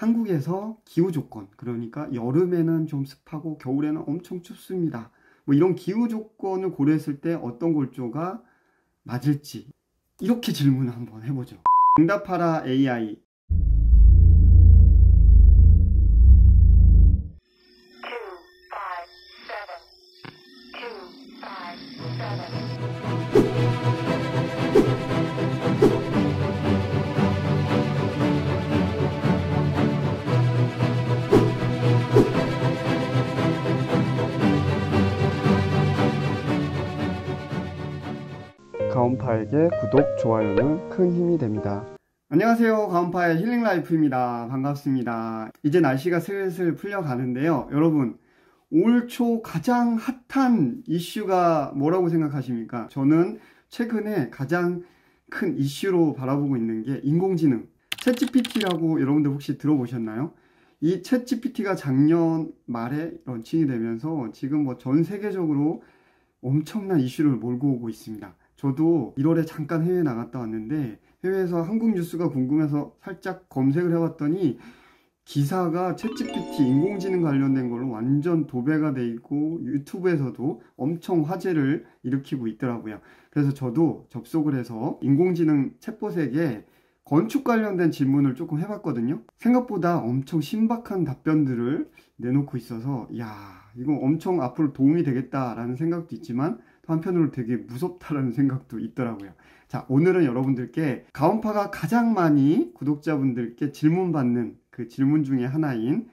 한국에서 기후 조건, 그러니까 여름에는 좀 습하고 겨울에는 엄청 춥습니다. 뭐 이런 기후 조건을 고려했을 때 어떤 골조가 맞을지 이렇게 질문을 한번 해보죠. 응답하라 AI. 가온파에게 구독, 좋아요는 큰 힘이 됩니다. 안녕하세요. 가온파의 힐링라이프입니다. 반갑습니다. 이제 날씨가 슬슬 풀려가는데요. 여러분, 올 초 가장 핫한 이슈가 뭐라고 생각하십니까? 저는 최근에 가장 큰 이슈로 바라보고 있는 게 인공지능, 챗GPT라고 여러분들 혹시 들어보셨나요? 이 챗GPT가 작년 말에 런칭이 되면서 지금 뭐 전 세계적으로 엄청난 이슈를 몰고 오고 있습니다. 저도 1월에 잠깐 해외에 나갔다 왔는데 해외에서 한국 뉴스가 궁금해서 살짝 검색을 해봤더니 기사가 챗GPT 인공지능 관련된 걸로 완전 도배가 돼 있고 유튜브에서도 엄청 화제를 일으키고 있더라고요. 그래서 저도 접속을 해서 인공지능 챗봇에게 건축 관련된 질문을 조금 해봤거든요. 생각보다 엄청 신박한 답변들을 내놓고 있어서 야, 이거 엄청 앞으로 도움이 되겠다라는 생각도 있지만 또 한편으로 되게 무섭다라는 생각도 있더라고요. 자, 오늘은 여러분들께 가온파가 가장 많이 구독자분들께 질문받는 그 질문 중에 하나인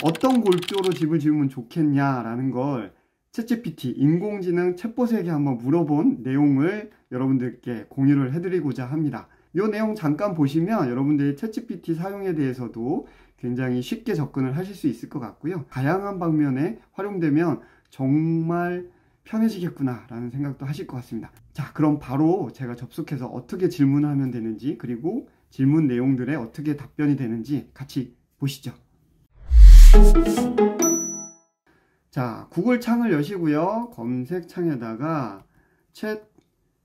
어떤 골조로 집을 지으면 좋겠냐라는 걸 챗GPT 인공지능 챗봇에게 한번 물어본 내용을 여러분들께 공유를 해드리고자 합니다. 이 내용 잠깐 보시면 여러분들이 챗GPT 사용에 대해서도 굉장히 쉽게 접근을 하실 수 있을 것 같고요. 다양한 방면에 활용되면 정말 편해지겠구나 라는 생각도 하실 것 같습니다. 자, 그럼 바로 제가 접속해서 어떻게 질문을 하면 되는지, 그리고 질문 내용들에 어떻게 답변이 되는지 같이 보시죠. 자, 구글 창을 여시고요. 검색 창에다가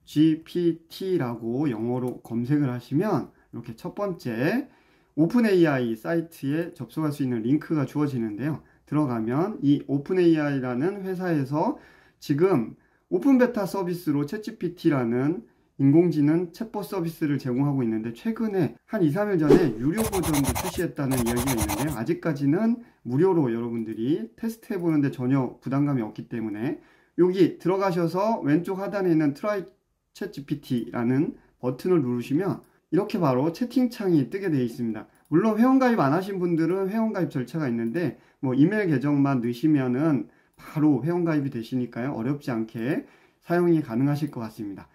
챗GPT라고 영어로 검색을 하시면 이렇게 첫 번째 오픈AI 사이트에 접속할 수 있는 링크가 주어지는데요. 들어가면 이 오픈AI라는 회사에서 지금 오픈 베타 서비스로 챗GPT라는 인공지능 챗봇 서비스를 제공하고 있는데 최근에 한 2, 3일 전에 유료 버전도 출시했다는 이야기가 있는데요. 아직까지는 무료로 여러분들이 테스트 해보는데 전혀 부담감이 없기 때문에 여기 들어가셔서 왼쪽 하단에 있는 Try 챗GPT라는 버튼을 누르시면 이렇게 바로 채팅창이 뜨게 되어 있습니다. 물론 회원가입 안 하신 분들은 회원가입 절차가 있는데 뭐 이메일 계정만 넣으시면은 바로 회원가입이 되시니까요. 어렵지 않게 사용이 가능하실 것 같습니다.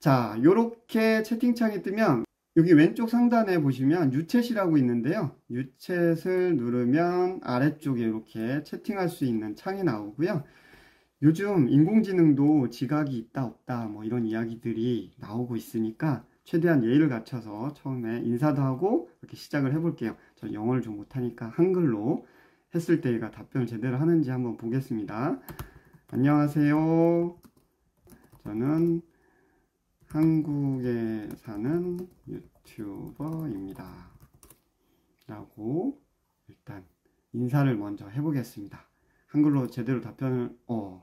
자, 요렇게 채팅창이 뜨면 여기 왼쪽 상단에 보시면 유챗이라고 있는데요. 유챗을 누르면 아래쪽에 이렇게 채팅할 수 있는 창이 나오고요. 요즘 인공지능도 지각이 있다 없다 뭐 이런 이야기들이 나오고 있으니까 최대한 예의를 갖춰서 처음에 인사도 하고 이렇게 시작을 해볼게요. 저 영어를 좀 못하니까 한글로 했을 때 얘가 답변을 제대로 하는지 한번 보겠습니다. 안녕하세요. 저는 한국에 사는 유튜버입니다. 라고 일단 인사를 먼저 해보겠습니다. 한글로 제대로 답변을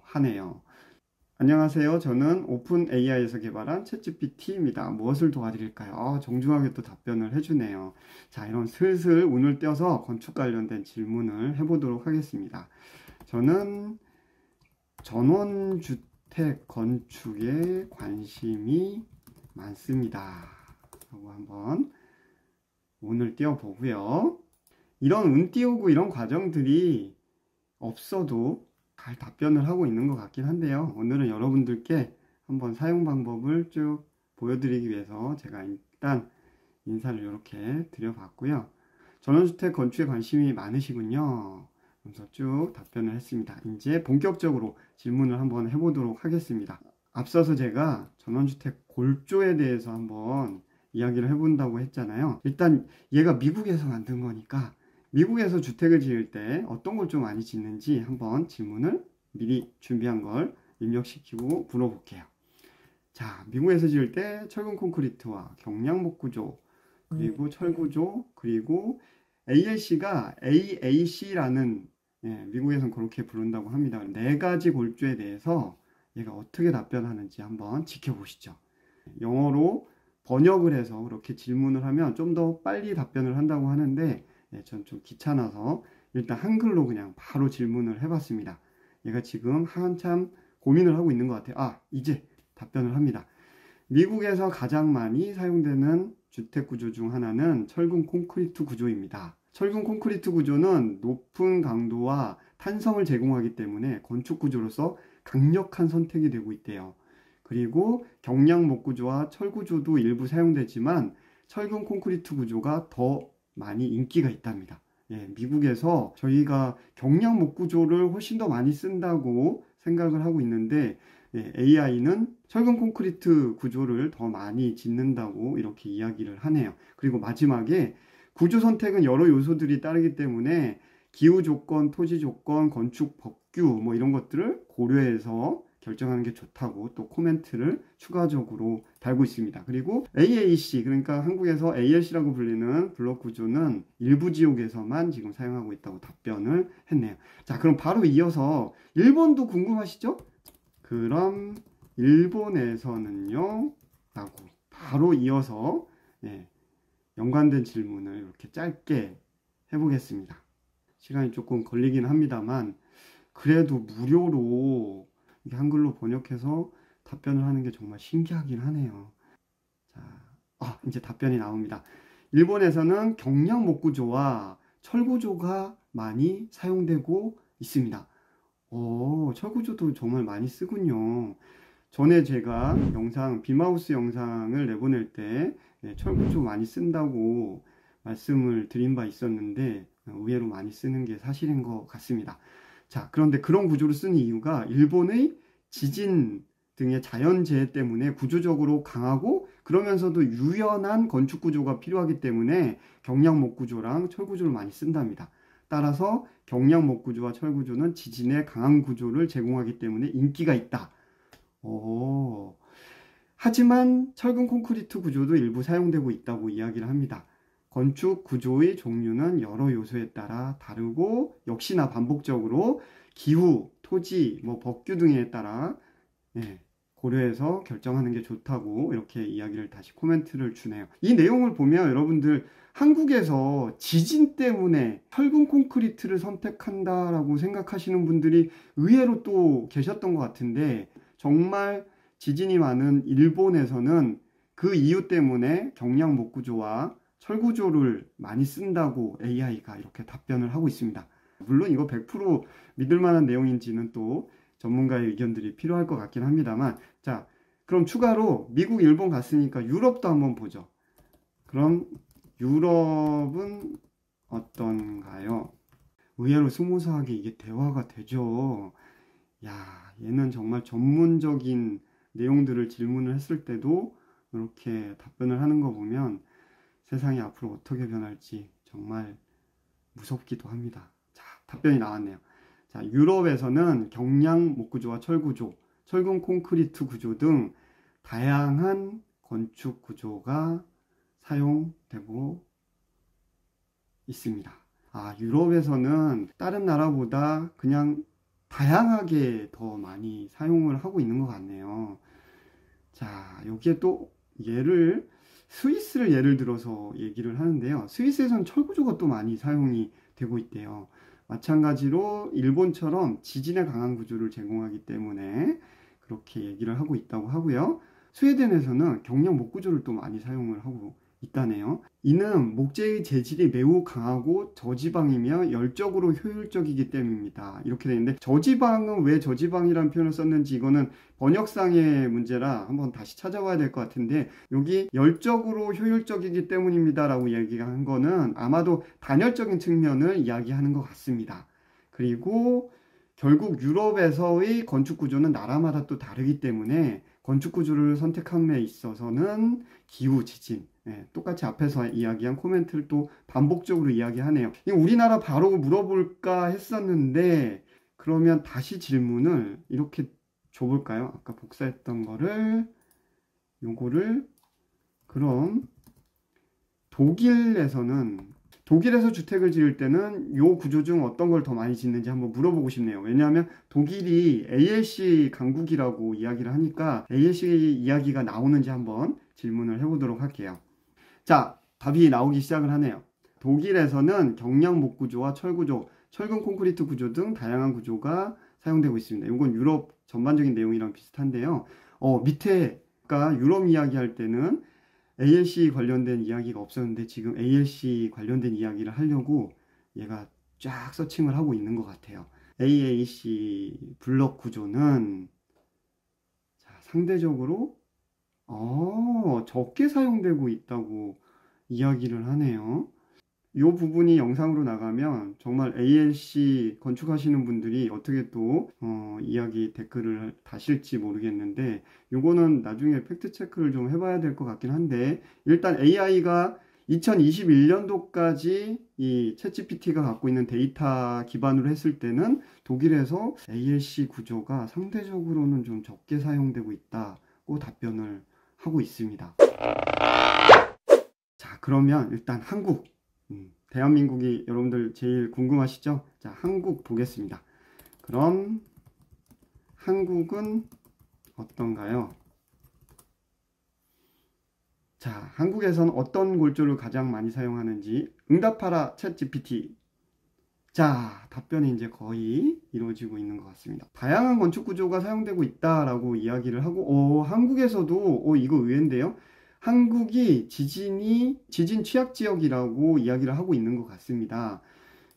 하네요. 안녕하세요. 저는 오픈AI에서 개발한 챗GPT입니다. 무엇을 도와드릴까요? 정중하게 또 답변을 해주네요. 자, 이런 슬슬 운을 떼어서 건축 관련된 질문을 해보도록 하겠습니다. 저는 전원주택 건축에 관심이 많습니다. 라고 한번 운을 띄워보고요. 이런 운 띄우고 이런 과정들이 없어도 잘 답변을 하고 있는 것 같긴 한데요. 오늘은 여러분들께 한번 사용 방법을 쭉 보여드리기 위해서 제가 일단 인사를 이렇게 드려봤고요. 전원주택 건축에 관심이 많으시군요. 그래서 쭉 답변을 했습니다. 이제 본격적으로 질문을 한번 해보도록 하겠습니다. 앞서서 제가 전원주택 골조에 대해서 한번 이야기를 해본다고 했잖아요. 일단 얘가 미국에서 만든 거니까 미국에서 주택을 지을 때 어떤 걸 좀 많이 짓는지 한번 질문을 미리 준비한 걸 입력시키고 물어볼게요. 자, 미국에서 지을 때 철근 콘크리트와 경량목 구조, 그리고 철 구조, 그리고 ALC가 AAC라는, 미국에서는 그렇게 부른다고 합니다. 4가지 골조에 대해서 얘가 어떻게 답변하는지 한번 지켜보시죠. 영어로 번역을 해서 그렇게 질문을 하면 좀 더 빨리 답변을 한다고 하는데, 전 좀 귀찮아서 일단 한글로 그냥 바로 질문을 해봤습니다. 얘가 지금 한참 고민을 하고 있는 것 같아요. 이제 답변을 합니다. 미국에서 가장 많이 사용되는 주택 구조 중 하나는 철근 콘크리트 구조입니다. 철근 콘크리트 구조는 높은 강도와 탄성을 제공하기 때문에 건축 구조로서 강력한 선택이 되고 있대요. 그리고 경량목 구조와 철 구조도 일부 사용되지만 철근 콘크리트 구조가 더 많이 인기가 있답니다. 미국에서 저희가 경량목 구조를 훨씬 더 많이 쓴다고 생각을 하고 있는데, AI는 철근 콘크리트 구조를 더 많이 짓는다고 이렇게 이야기를 하네요. 그리고 마지막에 구조 선택은 여러 요소들이 따르기 때문에 기후 조건, 토지 조건, 건축 법규 뭐 이런 것들을 고려해서 결정하는 게 좋다고 또 코멘트를 추가적으로 달고 있습니다. 그리고 AAC, 그러니까 한국에서 ALC라고 불리는 블록 구조는 일부 지역에서만 지금 사용하고 있다고 답변을 했네요. 자, 그럼 바로 이어서 일본도 궁금하시죠? 그럼 일본에서는요? 라고 바로 이어서 연관된 질문을 이렇게 짧게 해보겠습니다. 시간이 조금 걸리긴 합니다만 그래도 무료로 한글로 번역해서 답변을 하는 게 정말 신기하긴 하네요. 자, 이제 답변이 나옵니다. 일본에서는 경량목 구조와 철 구조가 많이 사용되고 있습니다. 철 구조도 정말 많이 쓰군요. 전에 제가 빔하우스 영상을 내보낼 때 철 구조 많이 쓴다고 말씀을 드린 바 있었는데 의외로 많이 쓰는 게 사실인 것 같습니다. 자, 그런데 그런 구조를 쓰는 이유가 일본의 지진 등의 자연재해 때문에 구조적으로 강하고 그러면서도 유연한 건축 구조가 필요하기 때문에 경량목 구조랑 철 구조를 많이 쓴답니다. 따라서 경량목 구조와 철 구조는 지진에 강한 구조를 제공하기 때문에 인기가 있다. 하지만 철근 콘크리트 구조도 일부 사용되고 있다고 이야기를 합니다. 건축 구조의 종류는 여러 요소에 따라 다르고 역시나 반복적으로 기후, 토지, 법규 등에 따라 고려해서 결정하는 게 좋다고 이렇게 이야기를 다시 코멘트를 주네요. 이 내용을 보면 여러분들 한국에서 지진 때문에 철근 콘크리트를 선택한다라고 생각하시는 분들이 의외로 또 계셨던 것 같은데 정말 지진이 많은 일본에서는 그 이유 때문에 경량목 구조와 철 구조를 많이 쓴다고 AI가 이렇게 답변을 하고 있습니다. 물론 이거 100% 믿을 만한 내용인지는 또 전문가의 의견들이 필요할 것 같긴 합니다만, 자, 그럼 추가로 미국, 일본 갔으니까 유럽도 한번 보죠. 그럼 유럽은 어떤가요? 의외로 스무스하게 이게 대화가 되죠. 야, 얘는 정말 전문적인 내용들을 질문을 했을 때도 이렇게 답변을 하는 거 보면 세상이 앞으로 어떻게 변할지 정말 무섭기도 합니다. 자, 답변이 나왔네요. 자, 유럽에서는 경량목 구조와 철 구조, 철근 콘크리트 구조 등 다양한 건축 구조가 사용되고 있습니다. 유럽에서는 다른 나라보다 그냥 다양하게 더 많이 사용을 하고 있는 것 같네요. 자, 여기에 또 스위스를 예를 들어서 얘기를 하는데요. 스위스에서는 철 구조가 또 많이 사용이 되고 있대요. 마찬가지로 일본처럼 지진에 강한 구조를 제공하기 때문에 그렇게 얘기를 하고 있다고 하고요. 스웨덴에서는 경량목 구조를 또 많이 사용을 하고 있다네요. 이는 목재의 재질이 매우 강하고 저지방이며 열적으로 효율적이기 때문입니다. 이렇게 되는데 저지방은 왜 저지방이라는 표현을 썼는지 이거는 번역상의 문제라 한번 다시 찾아봐야 될 것 같은데 여기 열적으로 효율적이기 때문입니다 라고 얘기한 거는 아마도 단열적인 측면을 이야기하는 것 같습니다. 그리고 결국 유럽에서의 건축 구조는 나라마다 또 다르기 때문에 건축 구조를 선택함에 있어서는 기후, 지진, 똑같이 앞에서 이야기한 코멘트를 또 반복적으로 이야기하네요. 이거 우리나라 바로 물어볼까 했었는데 그러면 다시 질문을 이렇게 줘볼까요? 아까 복사했던 거를 요거를 그럼 독일에서는 독일에서 주택을 지을 때는 요 구조 중 어떤 걸 더 많이 짓는지 한번 물어보고 싶네요. 왜냐하면 독일이 ALC 강국이라고 이야기를 하니까 ALC 이야기가 나오는지 한번 질문을 해보도록 할게요. 자, 답이 나오기 시작을 하네요. 독일에서는 경량 목 구조와 철 구조, 철근 콘크리트 구조 등 다양한 구조가 사용되고 있습니다. 이건 유럽 전반적인 내용이랑 비슷한데요. 밑에가 유럽 이야기할 때는 ALC 관련된 이야기가 없었는데 지금 ALC 관련된 이야기를 하려고 얘가 쫙 서칭을 하고 있는 것 같아요. AAC 블록 구조는 상대적으로 적게 사용되고 있다고 이야기를 하네요. 이 부분이 영상으로 나가면 정말 ALC 건축하시는 분들이 어떻게 또 이야기 댓글을 다실지 모르겠는데 요거는 나중에 팩트 체크를 좀 해봐야 될 것 같긴 한데, 일단 AI가 2021년도까지 이 챗GPT가 갖고 있는 데이터 기반으로 했을 때는 독일에서 ALC 구조가 상대적으로는 좀 적게 사용되고 있다고 답변을 하고 있습니다. 자, 그러면 일단 한국, 대한민국이 여러분들 제일 궁금하시죠? 자, 한국 보겠습니다. 그럼 한국은 어떤가요? 자, 한국에선 어떤 골조를 가장 많이 사용하는지 응답하라 챗GPT. 자, 답변이 이제 거의 이루어지고 있는 것 같습니다. 다양한 건축 구조가 사용되고 있다라고 이야기를 하고, 한국에서도 이거 의외인데요. 한국이 지진 취약 지역이라고 이야기를 하고 있는 것 같습니다.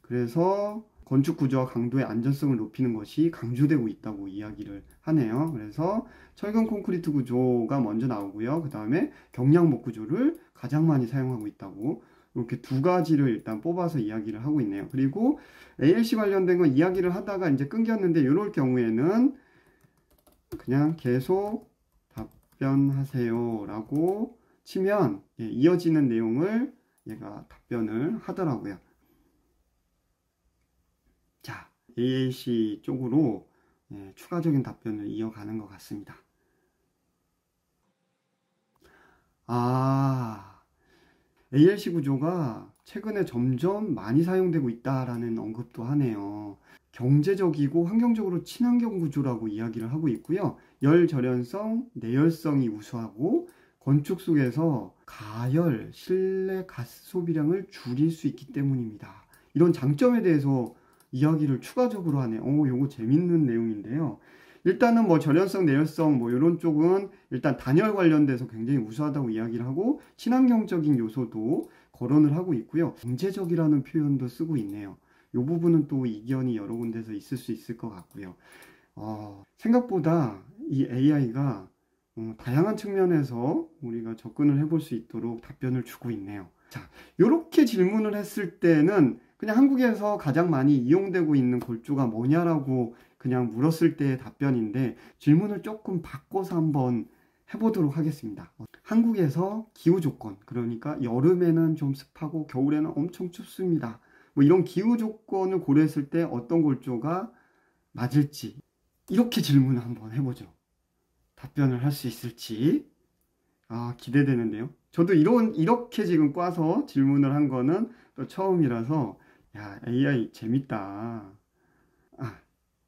그래서 건축 구조와 강도의 안전성을 높이는 것이 강조되고 있다고 이야기를 하네요. 그래서 철근 콘크리트 구조가 먼저 나오고요. 그 다음에 경량목 구조를 가장 많이 사용하고 있다고, 이렇게 두 가지를 일단 뽑아서 이야기를 하고 있네요. 그리고 ALC 관련된 건 이야기를 하다가 이제 끊겼는데, 이럴 경우에는 그냥 계속 답변하세요 라고 치면 이어지는 내용을 얘가 답변을 하더라고요. 자, AAC 쪽으로 추가적인 답변을 이어가는 것 같습니다. ALC 구조가 최근에 점점 많이 사용되고 있다라는 언급도 하네요. 경제적이고 환경적으로 친환경 구조라고 이야기를 하고 있고요. 열 절연성, 내열성이 우수하고 건축 속에서 가열, 실내 가스 소비량을 줄일 수 있기 때문입니다. 이런 장점에 대해서 이야기를 추가적으로 하네요. 요거 재밌는 내용인데요. 일단은 뭐 절연성, 내열성 뭐 이런 쪽은 일단 단열 관련돼서 굉장히 우수하다고 이야기를 하고, 친환경적인 요소도 거론을 하고 있고요. 경제적이라는 표현도 쓰고 있네요. 이 부분은 또 이견이 여러 군데서 있을 수 있을 것 같고요. 생각보다 이 AI가 다양한 측면에서 우리가 접근을 해볼 수 있도록 답변을 주고 있네요. 자, 이렇게 질문을 했을 때는 그냥 한국에서 가장 많이 이용되고 있는 골조가 뭐냐라고 그냥 물었을 때의 답변인데, 질문을 조금 바꿔서 한번 해보도록 하겠습니다. 한국에서 기후 조건, 그러니까 여름에는 좀 습하고 겨울에는 엄청 춥습니다. 뭐 이런 기후 조건을 고려했을 때 어떤 골조가 맞을지, 이렇게 질문을 한번 해보죠. 답변을 할 수 있을지 기대되는데요. 저도 이렇게 지금 꽈서 질문을 한 거는 또 처음이라서, 야, AI 재밌다.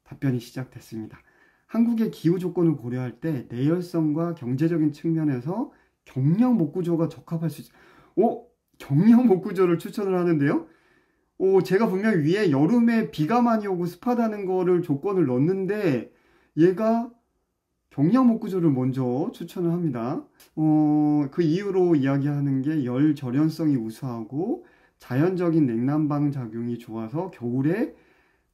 답변이 시작됐습니다. 한국의 기후 조건을 고려할 때 내열성과 경제적인 측면에서 경량 목구조가 적합할 수 있어요. 경량 목구조를 추천을 하는데요. 제가 분명히 위에 여름에 비가 많이 오고 습하다는 거를 조건을 넣었는데 얘가 경량 목구조를 먼저 추천을 합니다. 그 이유로 이야기하는 게 열 절연성이 우수하고 자연적인 냉난방 작용이 좋아서 겨울에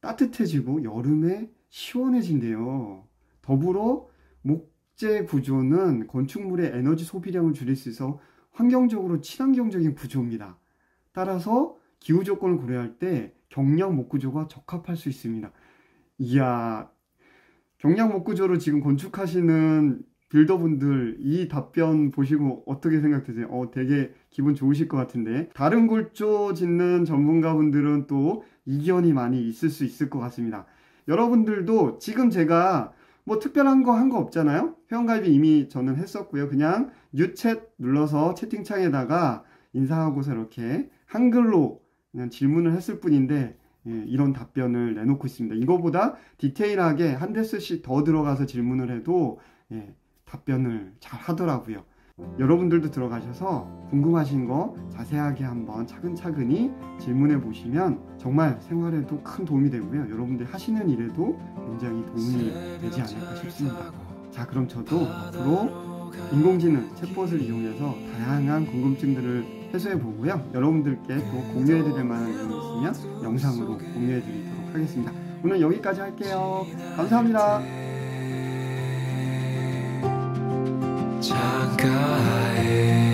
따뜻해지고 여름에 시원해진대요. 더불어 목재 구조는 건축물의 에너지 소비량을 줄일 수 있어 환경적으로 친환경적인 구조입니다. 따라서 기후 조건을 고려할 때 경량 목 구조가 적합할 수 있습니다. 이야, 경량 목 구조를 지금 건축하시는 빌더분들 이 답변 보시고 어떻게 생각되세요? 되게 기분 좋으실 것 같은데, 다른 골조 짓는 전문가분들은 또 이견이 많이 있을 수 있을 것 같습니다. 여러분들도 지금 제가 뭐 특별한 거 한 거 없잖아요. 회원가입이 이미 저는 했었고요. 그냥 뉴챗 눌러서 채팅창에다가 인사하고서 이렇게 한글로 그냥 질문을 했을 뿐인데 이런 답변을 내놓고 있습니다. 이거보다 디테일하게 한 대씩 더 들어가서 질문을 해도 답변을 잘 하더라고요. 여러분들도 들어가셔서 궁금하신 거 자세하게 한번 차근차근히 질문해 보시면 정말 생활에도 큰 도움이 되고요. 여러분들 하시는 일에도 굉장히 도움이 되지 않을까 싶습니다. 자, 그럼 저도 앞으로 인공지능 챗봇을 이용해서 다양한 궁금증들을 해소해 보고요. 여러분들께 또 공유해 드릴 만한 내용이 있으면 영상으로 공유해 드리도록 하겠습니다. 오늘 여기까지 할게요. 감사합니다. 창가에